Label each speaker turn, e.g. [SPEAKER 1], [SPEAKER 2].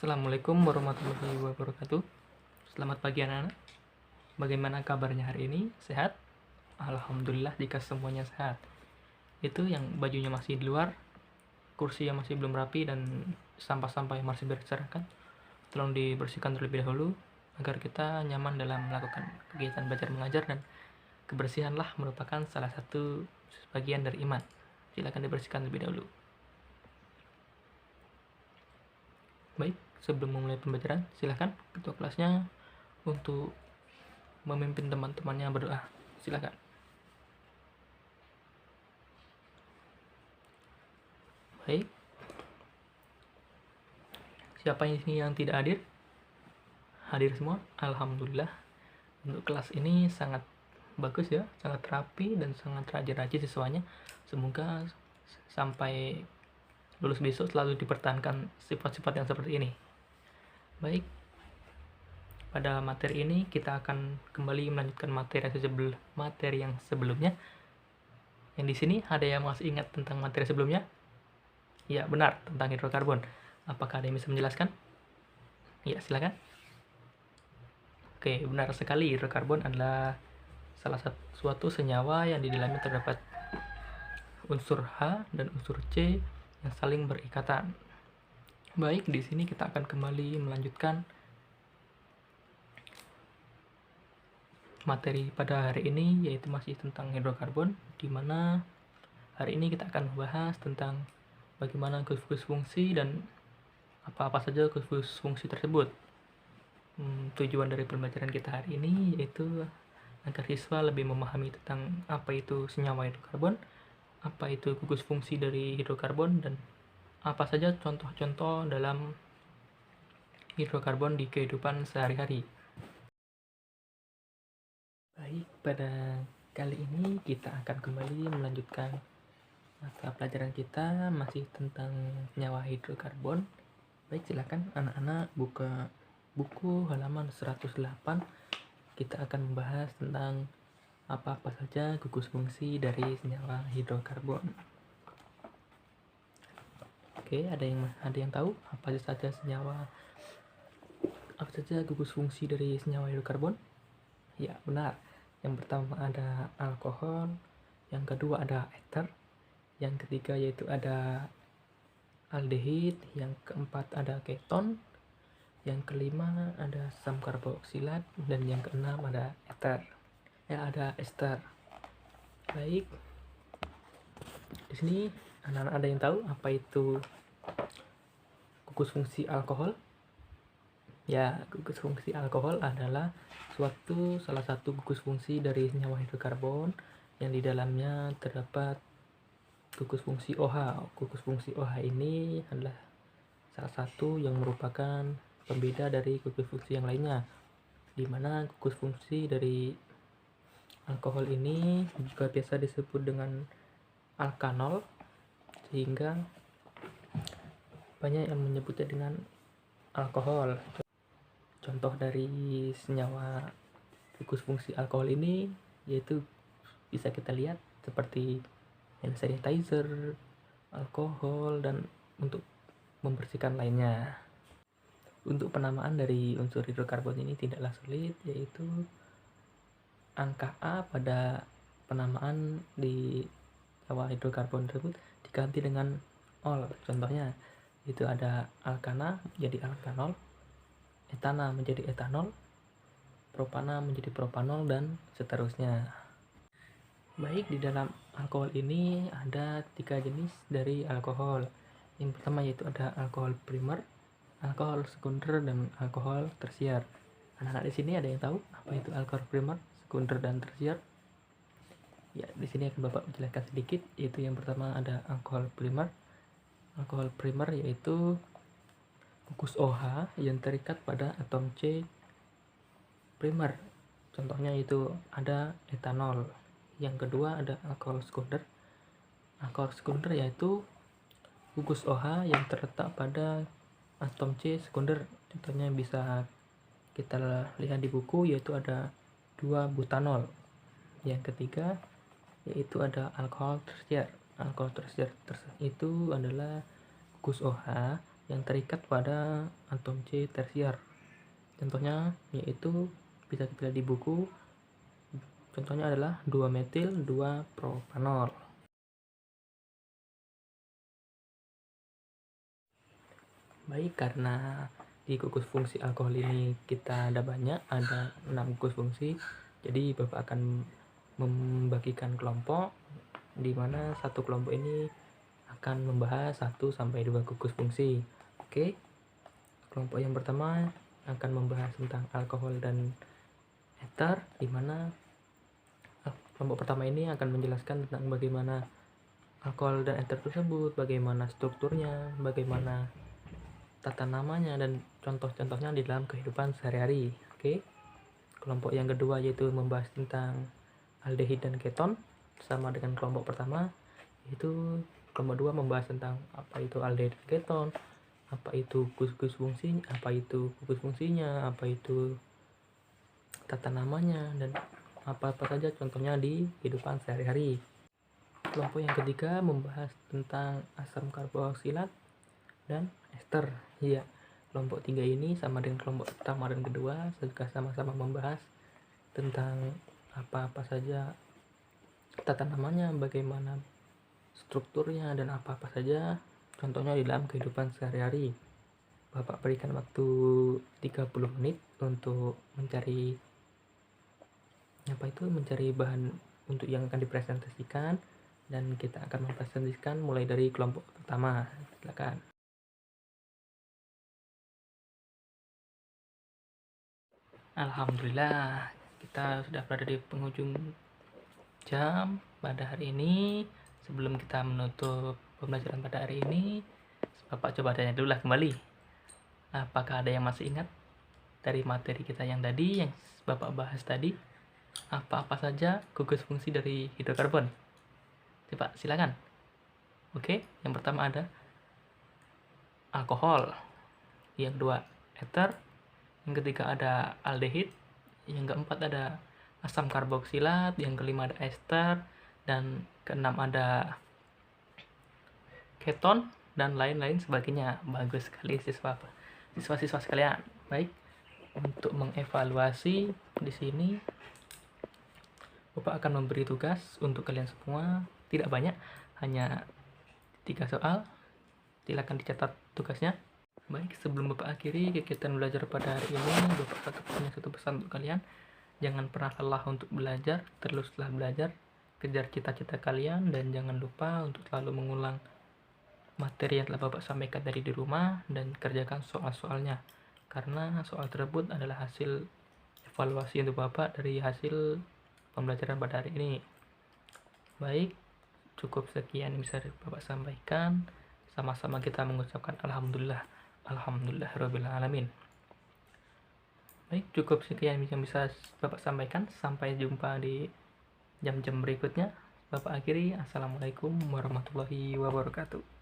[SPEAKER 1] Assalamualaikum warahmatullahi wabarakatuh. Selamat pagi anak-anak. Bagaimana kabarnya hari ini? Sehat? Alhamdulillah jika semuanya sehat. Itu yang bajunya masih di luar, kursi yang masih belum rapi, dan sampah-sampah yang masih berserakan, tolong dibersihkan terlebih dahulu agar kita nyaman dalam melakukan kegiatan belajar mengajar, dan kebersihanlah merupakan salah satu bagian dari iman. Silakan dibersihkan terlebih dahulu. Baik, sebelum memulai pembelajaran, silakan ketua kelasnya untuk memimpin teman-temannya berdoa. Silakan. Baik. Siapa yang tidak hadir? Hadir semua. Alhamdulillah. Untuk kelas ini sangat bagus ya, sangat rapi dan sangat rajin-rajin siswanya. Semoga sampai lulus besok selalu dipertahankan sifat-sifat yang seperti ini. Baik. Pada materi ini kita akan kembali melanjutkan materi yang sebelumnya. Yang di sini ada yang masih ingat tentang materi sebelumnya? Ya, benar, tentang hidrokarbon. Apakah ada yang bisa menjelaskan? Ya, silakan. Oke, benar sekali. Hidrokarbon adalah salah satu suatu senyawa yang di dalamnya terdapat unsur H dan unsur C yang saling berikatan. Baik, di sini kita akan kembali melanjutkan materi pada hari ini, yaitu masih tentang hidrokarbon, di mana hari ini kita akan membahas tentang bagaimana gugus fungsi dan apa-apa saja gugus fungsi tersebut. Tujuan dari pembelajaran kita hari ini yaitu agar siswa lebih memahami tentang apa itu senyawa hidrokarbon, apa itu gugus fungsi dari hidrokarbon, dan apa saja contoh-contoh dalam hidrokarbon di kehidupan sehari-hari. Baik, pada kali ini kita akan kembali melanjutkan mata pelajaran kita masih tentang senyawa hidrokarbon. Baik, silakan anak-anak buka buku halaman 108. Kita akan membahas tentang apa-apa saja gugus fungsi dari senyawa hidrokarbon. Oke, ada yang tahu apa saja gugus fungsi dari senyawa hidrokarbon? Ya, benar. Yang pertama ada alkohol, yang kedua ada ether, yang ketiga yaitu ada aldehid, yang keempat ada keton, yang kelima ada asam karboksilat, dan yang keenam ada ester. Baik, di sini anak-anak ada yang tahu apa itu gugus fungsi alkohol? Ya, gugus fungsi alkohol adalah salah satu gugus fungsi dari senyawa hidrokarbon yang di dalamnya terdapat gugus fungsi OH. Gugus fungsi OH ini adalah salah satu yang merupakan pembeda dari gugus fungsi yang lainnya, di mana gugus fungsi dari alkohol ini juga biasa disebut dengan alkanol, sehingga banyak yang menyebutnya dengan alkohol. Contoh dari senyawa gugus fungsi alkohol ini yaitu bisa kita lihat seperti hand sanitizer, alkohol, dan untuk membersihkan lainnya. Untuk penamaan dari unsur hidrokarbon ini tidaklah sulit, yaitu angka A pada penamaan di senyawa hidrokarbon tersebut diganti dengan ol. Contohnya itu ada alkana menjadi alkanol, etana menjadi etanol, propana menjadi propanol, dan seterusnya. Baik, di dalam alkohol ini ada 3 jenis dari alkohol. Yang pertama yaitu ada alkohol primer, alkohol sekunder, dan alkohol tersier. Anak-anak di sini ada yang tahu apa itu alkohol primer, sekunder, dan tersier? Ya, di sini akan Bapak menjelaskan sedikit. Yaitu yang pertama ada alkohol primer. Alkohol primer yaitu gugus OH yang terikat pada atom C primer. Contohnya itu ada etanol. Yang kedua ada alkohol sekunder. Alkohol sekunder yaitu gugus OH yang terletak pada atom C sekunder. Contohnya bisa kita lihat di buku, yaitu ada 2-butanol. Yang ketiga yaitu ada alkohol tersier. Alkohol tersier itu adalah gugus OH yang terikat pada atom C tersier. Contohnya yaitu bisa kita lihat di buku. Contohnya adalah 2-metil 2-propanol. Baik, karena di gugus fungsi alkohol ini kita ada banyak, ada 6 gugus fungsi. Jadi Bapak akan membagikan kelompok di mana satu kelompok ini akan membahas 1 sampai 2 gugus fungsi. Oke. Kelompok yang pertama akan membahas tentang alkohol dan ester, di mana kelompok pertama ini akan menjelaskan tentang bagaimana alkohol dan ester tersebut, bagaimana strukturnya, bagaimana tata namanya, dan contoh-contohnya di dalam kehidupan sehari-hari. Oke. Kelompok yang kedua yaitu membahas tentang aldehid dan keton, sama dengan kelompok pertama, yaitu kelompok 2 membahas tentang apa itu aldehid dan keton, apa itu gugus fungsinya, apa itu tata namanya, dan apa-apa saja contohnya di kehidupan sehari-hari. Kelompok yang ketiga membahas tentang asam karboksilat dan ester. Ya, kelompok 3 ini sama dengan kelompok pertama dan kedua, juga sama-sama membahas tentang apa-apa saja tata namanya, bagaimana strukturnya, dan apa-apa saja contohnya di dalam kehidupan sehari-hari. Bapak berikan waktu 30 menit untuk mencari bahan untuk yang akan dipresentasikan, dan kita akan mempresentasikan mulai dari kelompok pertama. Silakan. Alhamdulillah, kita sudah berada di penghujung jam pada hari ini. Sebelum kita menutup pembelajaran pada hari ini, Bapak coba tanya dulu lah kembali. Apakah ada yang masih ingat dari materi kita yang tadi, yang Bapak bahas tadi? Apa-apa saja gugus fungsi dari hidrokarbon? Coba silakan. Oke, yang pertama ada alkohol, yang kedua ether, yang ketiga ada aldehid, yang keempat ada asam karboksilat, yang kelima ada ester, dan keenam ada keton, dan lain-lain sebagainya. Bagus sekali siswa-siswa sekalian. Baik, untuk mengevaluasi di sini Bapak akan memberi tugas untuk kalian semua, tidak banyak, hanya 3 soal. Silakan dicatat tugasnya. Baik, sebelum Bapak akhiri kegiatan belajar pada hari ini, Bapak tetap punya satu pesan untuk kalian. Jangan pernah lelah untuk belajar, teruslah belajar, kejar cita-cita kalian, dan jangan lupa untuk selalu mengulang materi yang telah Bapak sampaikan tadi di rumah, dan kerjakan soal-soalnya, karena soal tersebut adalah hasil evaluasi untuk Bapak dari hasil pembelajaran pada hari ini. Baik, cukup sekian yang bisa Bapak sampaikan. Sama-sama kita mengucapkan Alhamdulillah Alamin. Baik, cukup sekian yang bisa Bapak sampaikan. Sampai jumpa di jam-jam berikutnya. Bapak akhiri, Assalamualaikum warahmatullahi wabarakatuh.